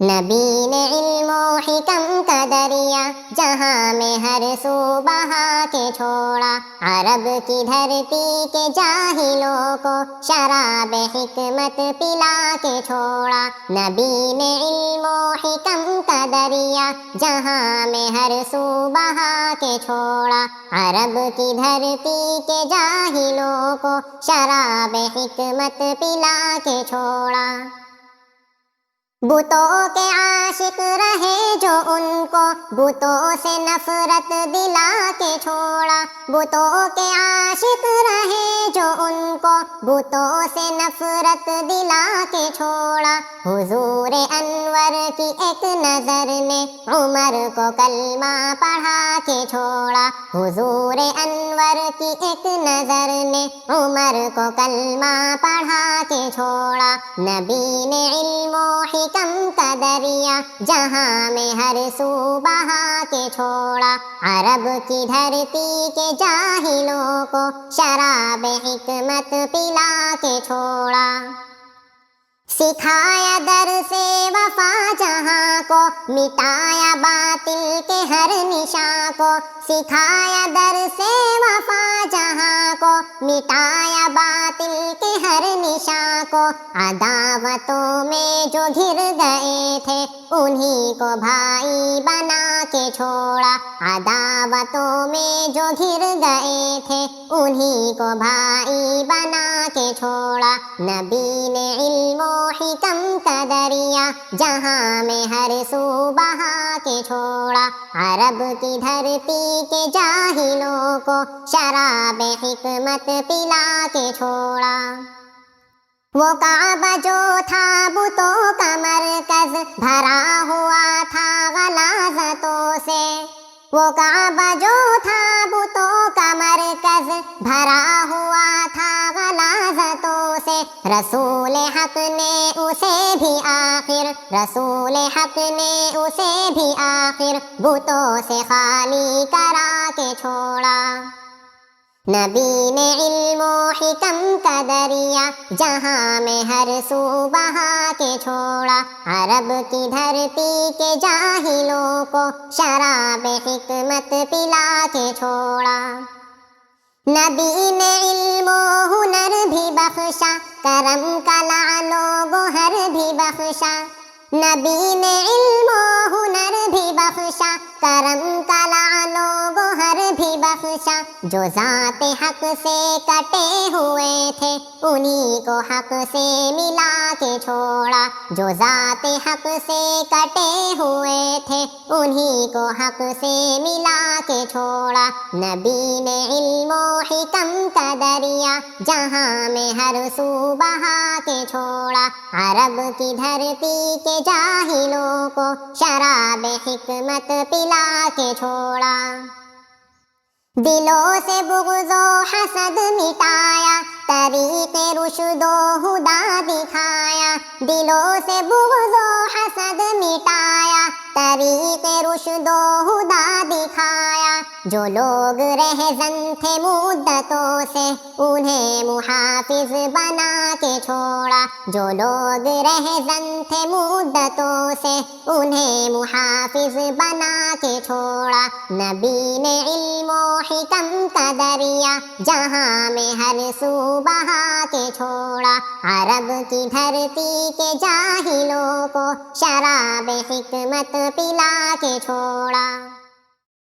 نبی نے علم و حکم کا دریا جہاں میں ہر سو بہا کے چھوڑا، عرب کی دھرتی کے جاہلوں کو شراب حکمت پلا کے چھوڑا۔ نبی نے علم و حکم کا دریا جہاں میں ہر سو بہا کے چھوڑا، عرب کی دھرتی کے جاہلوں کو شراب حکمت پلا کے چھوڑا۔ بتوں کے عاشق رہے جو ان کو بتوں سے نفرت دلا کے چھوڑا، بتوں کے عاشق رہے جو ان کو بتوں سے نفرت دلا کے چھوڑا۔ حضور انور کی ایک نظر نے عمر کو کلمہ پڑھا کے چھوڑا، حضور انور کی ایک نظر نے عمر کو کلمہ پڑھا کے چھوڑا۔ نبی نے علم و حکم کا دریا جہاں میں ہر سو بہا کے چھوڑا، عرب کی دھرتی کے جاہلوں کو شراب حکمت پلا کے چھوڑا۔ سکھایا در سے وفا جہاں کو، مٹایا باطل کے ہر نشاں کو، سکھایا در سے وفا جہاں کو، مٹایا باطل کے ہر نشاں کو۔ عداوتوں میں جو گھر گئے تھے انہی کو بھائی بنا کے چھوڑا، عداوتوں میں جو گھر گئے تھے انہی کو بھائی بنا کے چھوڑا۔ نبی نے علم و حکم کا دریا جہاں میں ہر سو بہا کے چھوڑا، عرب کی دھرتی کے جاہلوں کو شراب حکمت پلا کے چھوڑا۔ وہ کعبہ جو تھا بتوں کا مرکز بھرا ہوا تھا غلاظتوں سے، وہ کعبہ جو تھا بتوں کا مرکز بھرا ہوا تھا غلاظتوں سے۔ رسول حق نے اسے بھی آخر، رسول حق نے اسے بھی آخر بتوں سے خالی کرا کے چھوڑا۔ نبی نے علم و حکم کا دریا جہاں میں ہر سو بہا کے چھوڑا، عرب کی دھرتی کے جاہلوں کو شراب حکمت پلا کے چھوڑا۔ نبی نے علم و ہنر بھی بخشا، کرم کا لعل و گوہر بھی بخشا، نبی نے علم و ہنر بھی بخشا، کرم کا لعل و گوہر بھی بخشا۔ جو ذات حق سے کٹے ہوئے تھے انہی کو حق سے ملا کے چھوڑا، جو ذات حق سے کٹے ہوئے تھے انہی کو حق سے ملا کے چھوڑا۔ نبی نے علم و حکم کا دریا جہاں میں ہر سو بہا کے چھوڑا، عرب کی دھرتی کے جاہلوں کو شراب حکمت پلا کے چھوڑا۔ دلوں سے بغض و حسد مٹایا، طریق رشد و ہدا دکھایا، دلوں سے بغض و حسد مٹایا، طریق رشد و ہدا دکھایا۔ جو لوگ رہزن تھے مدتوں سے انہیں محافظ بنا کے چھوڑا، جو لوگ رہزن تھے مدتوں سے انہیں محافظ بنا کے چھوڑا۔ نبی نے علم و حکم کا دریا جہاں میں ہر سو بہا کے چھوڑا، عرب کی دھرتی کے جاہلوں کو شراب حکمت پلا کے چھوڑا۔